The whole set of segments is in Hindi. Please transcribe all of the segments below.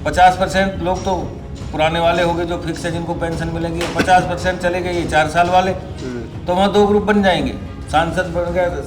50% लोग तो पुराने वाले हो गए जो फिक्स है जिनको पेंशन मिलेगी, 50% चले गए ये 4 साल वाले। तो वहाँ 2 ग्रुप बन जाएंगे। सांसद बन गया तो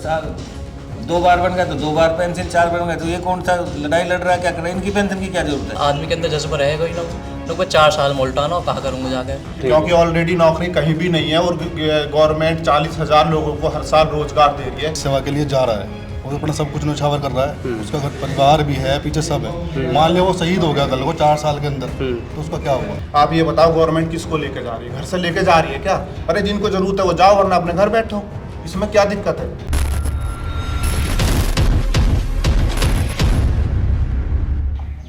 2 बार बन गया तो 2 बार पेंशन, 4 बन गए तो ये कौन सा लड़ाई लड़ रहा है, क्या कर रहा है? इनकी पेंशन की क्या जरूरत है? आदमी के अंदर जज्बा रहेगा ही ना, लोग 4 साल मोल्टाना और कहा करूँगा जाके, क्योंकि ऑलरेडी नौकरी कहीं भी नहीं है और गवर्नमेंट 40,000 लोगों को हर साल रोजगार दे रही है। सेवा के लिए जा रहा है और अपना सब कुछ न्यौछावर कर रहा है। उसका घर परिवार भी है, पीछे सब है। मान लिया वो शहीद हो गया कल को 4 साल के अंदर, तो उसका क्या हुआ? आप ये बताओ, गवर्नमेंट किसको लेके जा रही है? घर से लेके जा रही है क्या? अरे जिनको जरूरत है वो जाओ, वरना अपने घर बैठो। इसमें क्या दिक्कत है?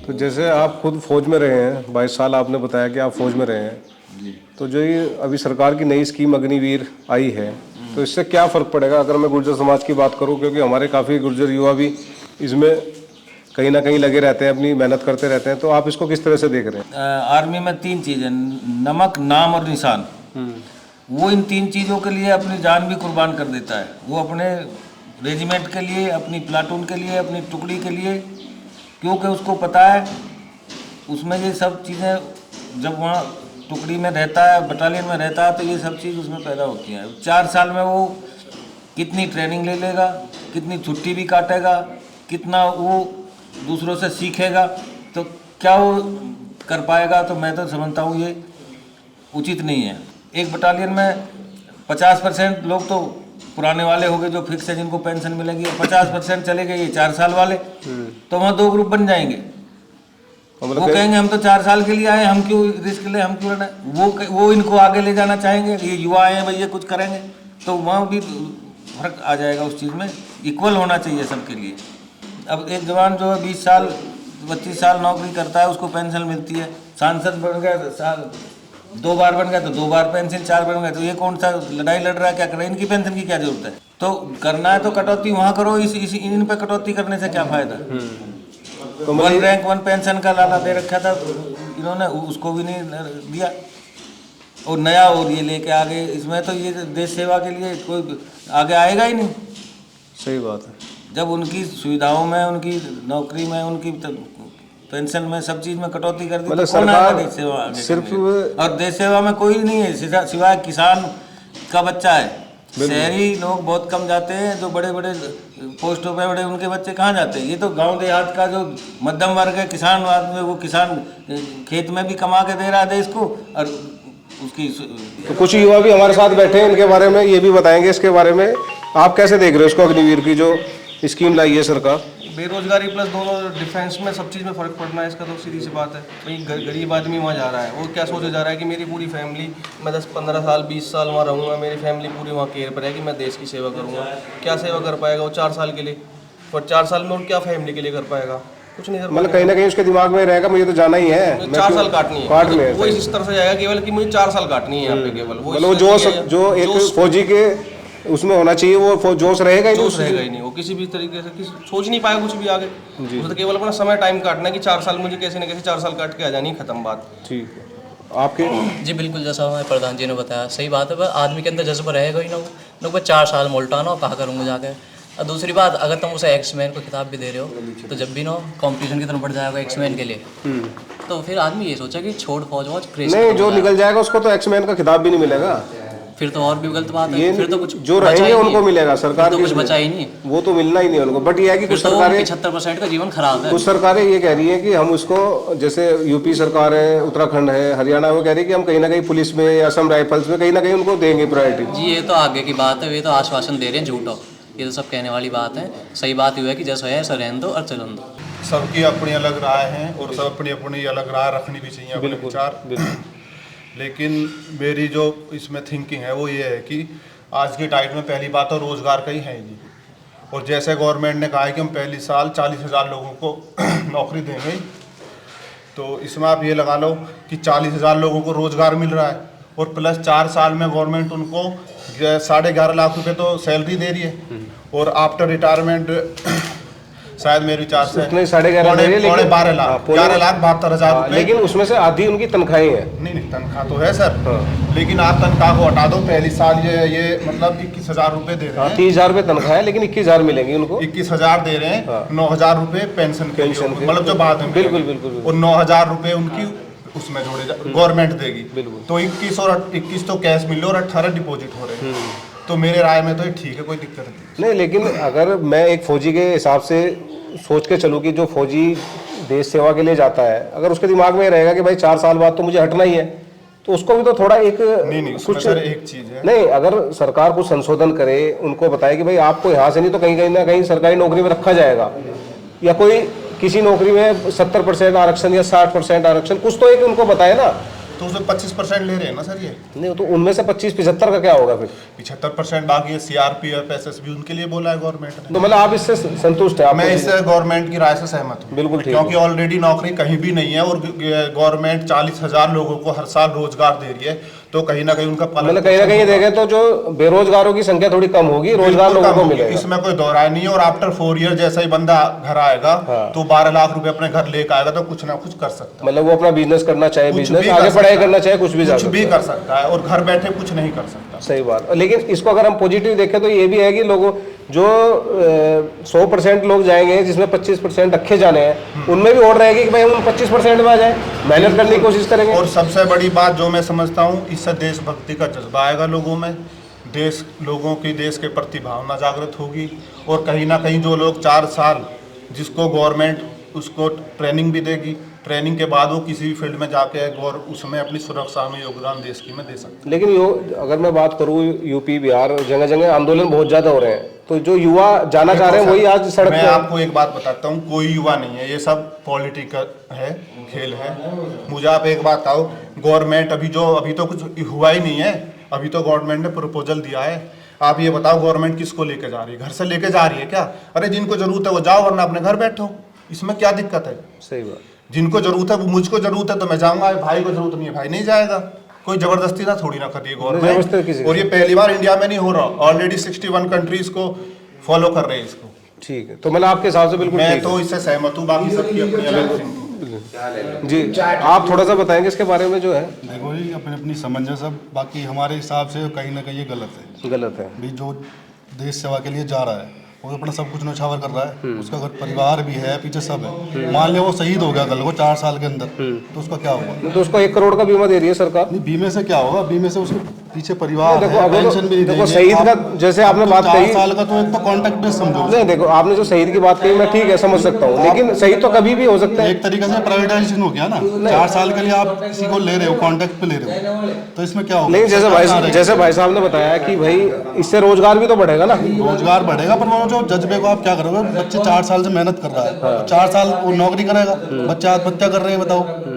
तो जैसे आप खुद फौज में रहे हैं, 22 साल आपने बताया कि आप फौज में रहे हैं, तो जो ये अभी सरकार की नई स्कीम अग्निवीर आई है, तो इससे क्या फ़र्क पड़ेगा अगर मैं गुर्जर समाज की बात करूं? क्योंकि हमारे काफ़ी गुर्जर युवा भी इसमें कहीं ना कहीं लगे रहते हैं, अपनी मेहनत करते रहते हैं, तो आप इसको किस तरह से देख रहे हैं? आर्मी में 3 चीज़ें, नमक, नाम और निशान। वो इन 3 चीज़ों के लिए अपनी जान भी कुर्बान कर देता है। वो अपने रेजिमेंट के लिए, अपनी प्लाटून के लिए, अपनी टुकड़ी के लिए, क्योंकि उसको पता है उसमें ये सब चीज़ें जब वहाँ टुकड़ी में रहता है, बटालियन में रहता है, तो ये सब चीज़ उसमें पैदा होती हैं। 4 साल में वो कितनी ट्रेनिंग ले लेगा, कितनी छुट्टी भी काटेगा, कितना वो दूसरों से सीखेगा, तो क्या वो कर पाएगा? तो मैं तो समझता हूँ ये उचित नहीं है। एक बटालियन में 50% लोग तो पुराने वाले हो गए जो फिक्स है जिनको पेंशन मिलेगी, 50% चले गए ये 4 साल वाले। तो वहाँ 2 ग्रुप बन जाएंगे। वो कहेंगे हम तो 4 साल के लिए आए, हम क्यों रिस्क ले, हम क्यों लड़ाई? वो इनको आगे ले जाना चाहेंगे, ये युवा आए हैं भाई ये कुछ करेंगे, तो वहाँ भी फर्क आ जाएगा उस चीज़ में। इक्वल होना चाहिए सबके लिए। अब एक जवान जो है 20 साल 25 साल नौकरी करता है, उसको पेंशन मिलती है। सांसद बन गया तो 2 बार बन गया तो 2 बार पेंशन, 4 बन गए तो ये कौन सा लड़ाई लड़ रहा है, क्या कर रहा है? इनकी पेंशन की क्या जरूरत है? तो करना है तो कटौती वहाँ करो, इन पे कटौती करने से क्या फायदा? तो 1 रैंक 1 पेंशन का लाला दे रखा था इन्होंने, उसको भी नहीं दिया, और नया और ये लेके आगे। इसमें तो ये देश सेवा के लिए कोई आगे आएगा ही नहीं। सही बात है। जब उनकी सुविधाओं में, उनकी नौकरी में, उनकी पेंशन में, सब चीज में कटौती कर दी, मतलब तो कौन आएगा सरकार देश सेवा आगे सिर्फ करने? और देश सेवा में कोई नहीं है सिवाय किसान का बच्चा है। शहरी लोग बहुत कम जाते हैं, जो बड़े बड़े पोस्टों पे बड़े, उनके बच्चे कहाँ जाते हैं? ये तो गांव देहात का जो मध्यम वर्ग है, किसान वर्ग में, वो किसान खेत में भी कमा के दे रहा है देश को, और उसकी तो कुछ युवा भी हमारे साथ बैठे हैं, इनके बारे में ये भी बताएंगे। इसके बारे में आप कैसे देख रहे हो इसको, अग्निवीर की जो स्कीम लाई है सरकार? बेरोजगारी प्लस दोनों डिफेंस में सब चीज़ में फ़र्क पड़ना है, इसका तो सीधी सी बात है। भाई गरीब आदमी वहाँ जा रहा है, वो क्या सोचे जा रहा है कि मेरी पूरी फैमिली, मैं 10-15 साल 20 साल वहाँ रहूँगा, मेरी फैमिली पूरी वहाँ केयर पर है कि मैं देश की सेवा करूँगा। क्या सेवा कर पाएगा वो 4 साल के लिए? और 4 साल में वो क्या फैमिली के लिए कर पाएगा? कुछ नहीं कर पाएगा। मतलब कहीं ना कहीं उसके दिमाग में रहेगा मुझे तो जाना ही है, 4 साल काटनी है, काटने है। वो इस तरह से जाएगा केवल कि मुझे 4 साल काटनी है यहाँ पे केवल। मतलब जो एक फौजी के उसमें होना चाहिए, वो जोश रहेगा ही नहीं। वो किसी भी तरीके से सोच नहीं पाएगा कुछ भी आगे। उसे तो केवल अपना समय टाइम काटना है कि 4 साल मुझे कैसे न कैसे 4 साल काट के आ जानी, खत्म बात। ठीक है। आपके जी बिल्कुल, जैसा हमारे प्रधान जी ने बताया सही बात है। पर आदमी के अंदर जज्बा रहेगा ही ना, लोग 4 साल मोल्टाना और कहा करूँगा जाके। और दूसरी बात, अगर तुम उसे एक्समैन को खिताब भी दे रहे हो, तो जब भी ना कॉम्पिटिशन की तरफ बढ़ जाएगा एक्समैन के लिए, तो फिर आदमी ये सोचा कि छोड़ फौज नहीं, जो निकल जाएगा उसको तो एक्समैन का खिताब भी नहीं मिलेगा। फिर तो और भी गलत बात है। फिर तो कुछ जो रहेंगे उनको मिलेगा, सरकार तो कुछ बचा ही नहीं, वो तो मिलना ही नहीं उनको। बट ये है कि कुछ सरकारें 75% का जीवन खराब है। कुछ सरकारें ये कह रही है कि हम उसको, जैसे यूपी सरकार है, उत्तराखंड है, हरियाणा, वो कह रही है कि हम कहीं ना कहीं पुलिस में या असम राइफल्स में कहीं ना कहीं उनको देंगे प्रायोरिटी। जी ये तो आगे की बात है, ये तो आश्वासन दे रहे हैं झूठो, ये तो सब कहने वाली बात है। सही बात ये है कि जैसा है ऐसा रहने दो और चलन दो। सबकी अपनी अलग राय है और सब अपनी अपनी अलग राय रखनी भी चाहिए, अपने विचार। लेकिन मेरी जो इसमें थिंकिंग है वो ये है कि आज की टाइम में पहली बात तो रोज़गार का ही है नहीं। और जैसे गवर्नमेंट ने कहा है कि हम पहली साल 40,000 लोगों को नौकरी देंगे, तो इसमें आप ये लगा लो कि 40,000 लोगों को रोज़गार मिल रहा है, और प्लस 4 साल में गवर्नमेंट उनको 11.5 लाख रुपए तो सैलरी दे रही है, और आफ्टर रिटायरमेंट शायद मेरे विचार से उतने 11.5 ले रही है, लेकिन 12 लाख 11,72,000 रुपए। लेकिन उसमें से आधी उनकी तनख्वाहें हैं। नहीं तनख्वाह तो है सर, लेकिन आप तनख्वाह को हटा दो, पहली साल ये मतलब 21,000 रुपए दे रहे हैं। 30,000 रुपए तनख्वाह है, लेकिन 21,000 मिलेंगी उनको। 21,000 दे रहे हैं, 9,000 रुपए पेंशन के लिए, मतलब जो बाद में बिल्कुल बिल्कुल। और 9,000 रुपए उनकी उसमें जोड़े गवर्नमेंट देगी। तो 21 तो कैश मिल रहे और 18 डिपॉजिट हो रहे हैं। तो मेरे राय में तो ये ठीक है, कोई दिक्कत नहीं। लेकिन अगर मैं एक फौजी के हिसाब से सोच के चलूँ कि जो फौजी देश सेवा के लिए जाता है, अगर उसके दिमाग में रहेगा कि भाई 4 साल बाद तो मुझे हटना ही है, तो उसको भी तो थोड़ा एक नहीं कुछ सर, एक चीज है नहीं, अगर सरकार कुछ संशोधन करे, उनको बताए कि भाई आपको यहाँ से नहीं तो कहीं ना कहीं सरकारी नौकरी में रखा जाएगा, या कोई किसी नौकरी में 70% आरक्षण या 60% आरक्षण, कुछ तो एक उनको बताए ना। तो उसमें 25% ले रहे हैं ना सर ये। नहीं, तो उनमें से 25-75 का क्या होगा फिर? 75% बाकी है सीआरपीएफ एसएसबी, उनके लिए बोला है गवर्नमेंट ने। तो मतलब आप इससे संतुष्ट है? मैं इससे गवर्नमेंट की राय से सहमत हूँ। बिल्कुल ठीक, क्योंकि ऑलरेडी नौकरी कहीं भी नहीं है और गवर्नमेंट 40,000 लोगों को हर साल रोजगार दे रही है, तो कहीं ना कहीं उनका मतलब कहीं ना कहीं देखें तो जो बेरोजगारों की संख्या थोड़ी कम होगी, रोजगार लोगों को मिलेगा, इसमें कोई दोहराय नहीं है। और आफ्टर 4 ईयर जैसा ही बंदा घर आएगा तो 12 लाख रुपए अपने घर लेकर आएगा, तो कुछ ना कुछ कर सकता है। मतलब वो अपना बिजनेस करना चाहे, बिजनेस आगे पढ़ाई करना चाहे, कुछ भी कर सकता है, और घर बैठे कुछ नहीं कर सकता। सही बात। लेकिन इसको अगर हम पॉजिटिव देखें तो ये भी है कि लोगों जो 100% लोग जाएंगे, जिसमें 25% रखे जाने हैं, उनमें भी और रहेगी कि भाई हम 25% में आ जाए, मेहनत करने की कोशिश करेंगे। और सबसे बड़ी बात जो मैं समझता हूँ, इससे देशभक्ति का जज्बा आएगा लोगों में, लोगों की देश के प्रति भावना जागृत होगी। और कहीं ना कहीं जो लोग 4 साल, जिसको गवर्नमेंट उसको ट्रेनिंग भी देगी, ट्रेनिंग के बाद वो किसी भी फील्ड में जाके और उसमें अपनी सुरक्षा में योगदान देश की में दे सकते। लेकिन अगर मैं बात करूँ यूपी बिहार, जगह जगह आंदोलन बहुत ज्यादा हो रहे हैं, तो जो युवा जाना चाह रहे हैं वही आज सड़क मैं आपको एक बात बताता हूँ, कोई युवा नहीं है, ये सब पॉलिटिकल है, खेल है। मुझे आप एक बात बताओ, गवर्नमेंट अभी तो कुछ हुआ ही नहीं है, अभी तो गवर्नमेंट ने प्रपोजल दिया है। आप ये बताओ गवर्नमेंट किसको लेके जा रही है? घर से लेके जा रही है क्या? अरे जिनको जरूरत है वो जाओ, वरना अपने घर बैठो, इसमें क्या दिक्कत है? सही बात। जिनको जरूरत है, वो मुझको जरूरत है तो मैं जाऊंगा, भाई को जरूरत नहीं है, भाई नहीं जाएगा। कोई जबरदस्ती ना थोड़ी ना करती है गवर्नमेंट। और ये पहली बार इंडिया में नहीं हो रहा, ऑलरेडी 61 कंट्रीज को फॉलो कर रहे हैं इसको। ठीक है, तो मतलब आपके हिसाब से बिल्कुल मैं तो इससे सहमत हूँ, बाकी सबकी अपनी अलग जी। आप थोड़ा सा बताएंगे इसके बारे में जो है? देखो जी, अपनी अपनी समझ है सब, बाकी हमारे हिसाब से कहीं ना कहीं ये गलत है। भी जो देश सेवा के लिए जा रहा है वो अपना सब कुछ न्यौछावर कर रहा है, उसका घर परिवार भी है, पीछे सब है। मान लिया वो शहीद हो गया कल को 4 साल के अंदर, तो उसका क्या होगा? तो उसको 1 करोड़ का बीमा दे रही है सरकार। नहीं, बीमे से क्या होगा? बीमे से उसके पीछे परिवार देखो, है, पेंशन भी देखो शहीद का, जैसे आपने बात कही 4 साल का, तो एक तो कॉन्ट्रैक्ट बेस समझो। नहीं, देखो आपने जो शहीद की बात कही, मैं ठीक है समझ सकता हूँ, लेकिन शहीद तो कभी भी हो सकता है। एक तरीके से प्राइवेटाइजेशन हो गया ना, 4 साल के लिए आप किसी को ले रहे हो, कॉन्ट्रैक्ट पे ले रहे हो, तो इसमें क्या होगा? लेकिन जैसे भाई साहब ने बताया कि भाई इससे रोजगार भी तो बढ़ेगा ना। रोजगार बढ़ेगा, पर वो जो जज्बे को आप क्या करोगे? बच्चे 4 साल से मेहनत कर रहा है, 4 साल वो नौकरी करेगा, बच्चे आत्महत्या कर रहे हैं, बताओ।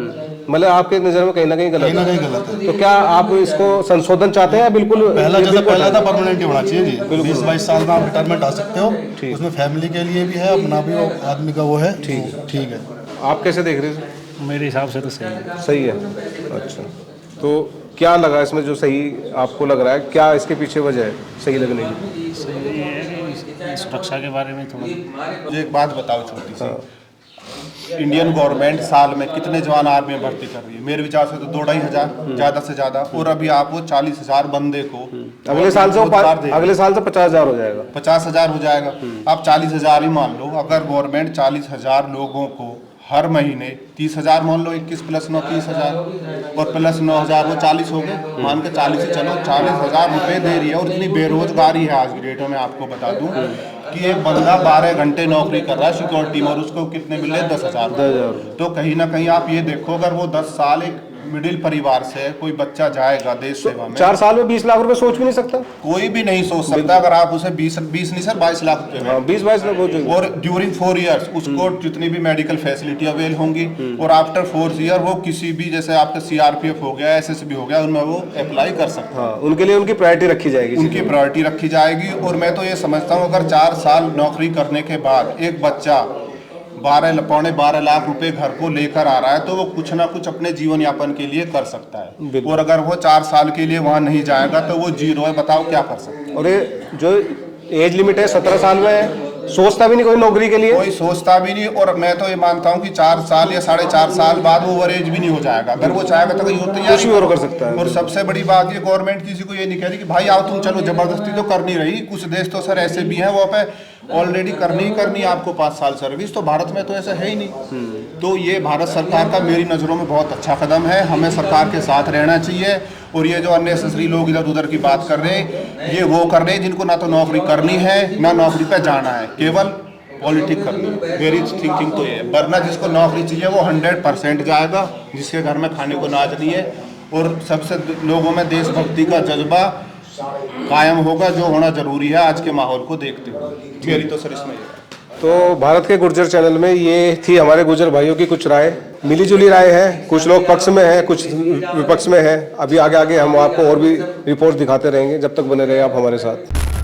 मतलब आपके नजर में कहीं ना कहीं गलत है। तो क्या आप इसको संशोधन चाहते हैं? बिल्कुल पहला था परमानेंट ही होना चाहिए जी। 20-22 साल में आप रिटायरमेंट आ सकते हो, उसमें फैमिली के लिए भी है, अपना भी वो आदमी का वो है। ठीक है। आप कैसे देख रहे हैं? मेरे हिसाब से तो सही है। अच्छा, तो क्या लगा इसमें जो सही आपको लग रहा है? क्या इसके पीछे वजह है सही लगने की? सही है कि सुरक्षा के बारे में थोड़ा। मुझे एक बात बताओ छोटी सी, इंडियन गवर्नमेंट साल में कितने जवान आर्मी में भर्ती कर रही है? मेरे विचार से तो 2,500 ज्यादा से ज्यादा। और अभी आप वो 40,000 बंदे को अगले साल से 50,000 हो जाएगा, 50,000 हो जाएगा। आप 40,000 ही मान लो, अगर गवर्नमेंट 40,000 लोगों को हर महीने 30,000 मान लो, 21 + 9 30,000, और प्लस 9,000 वो 40 हो गए, मान के 40 ही चलो, 40,000 रुपये दे रही है। और इतनी बेरोजगारी है आज की डेट में, आपको बता दूं कि एक बंदा 12 घंटे नौकरी कर रहा है सिक्योरिटी में, और उसको कितने मिल रहे हैं? 10,000। तो कहीं ना कहीं आप ये देखो, अगर वो 10 साल एक मिडिल परिवार से कोई बच्चा जाएगा देश सेवा में, 4 साल में 20 लाख रुपए सोच भी नहीं सकता? कोई भी नहीं सोच सकता। अगर आप उसे 20 नहीं सर 22 लाख रुपए, 20-22 लाख हो जाएगा। और ड्यूरिंग 4 ईयर्स उसको जितनी भी मेडिकल फैसिलिटी अवेल होंगी, और आफ्टर 4 ईयर वो किसी भी, जैसे आपका सीआरपीएफ हो गया, एसएसबी हो गया, उनमें वो अप्लाई कर सकते हैं। उनके लिए उनकी प्रायोरिटी रखी जाएगी। उनकी प्रायोरिटी रखी जाएगी। और मैं तो ये समझता हूँ, अगर 4 साल नौकरी करने के बाद एक बच्चा 12 लाख रुपए घर को लेकर आ रहा है, तो वो कुछ ना कुछ अपने जीवन यापन के लिए कर सकता है। और अगर वो 4 साल के लिए वहाँ नहीं जाएगा तो वो जीरो है, बताओ क्या कर सकता है? और ये जो एज लिमिट है 17 साल में है, सोचता भी नहीं कोई नौकरी के लिए? कोई सोचता भी नहीं। और मैं तो ये मानता हूँ कि 4 साल या 4.5 साल बाद वो ओवरेज भी नहीं हो जाएगा। अगर वो चाहेगा तो कहीं तैयार कुछ भी और कर सकता है। और सबसे बड़ी बात ये, गवर्नमेंट किसी को ये नहीं कह रही कि भाई आओ तुम चलो, जबरदस्ती तो कर नहीं रही। कुछ देश तो सर ऐसे भी हैं वो पे ऑलरेडी करनी ही करनी है आपको 5 साल सर्विस, तो भारत में तो ऐसा है ही नहीं। तो ये भारत सरकार का मेरी नज़रों में बहुत अच्छा कदम है, हमें सरकार के साथ रहना चाहिए। और ये जो अननेसेसरी लोग इधर उधर की बात कर रहे हैं, ये वो कर रहे हैं जिनको ना तो नौकरी करनी है ना नौकरी पे जाना है, केवल पॉलिटिक्स करनी है। मेरी थिंकिंग तो ये है, वरना जिसको नौकरी चाहिए वो 100% जाएगा, जिसके घर में खाने को नाज नहीं है। और सबसे लोगों में देशभक्ति का जज्बा कायम होगा, जो होना जरूरी है आज के माहौल को देखते हुए। मेरी तो सर इसमें तो भारत के गुर्जर चैनल में ये थी हमारे गुर्जर भाइयों की कुछ राय, मिली जुली राय है। कुछ लोग पक्ष में हैं, कुछ विपक्ष में हैं। अभी आगे आगे हम आपको और भी रिपोर्ट दिखाते रहेंगे, जब तक बने रहे आप हमारे साथ।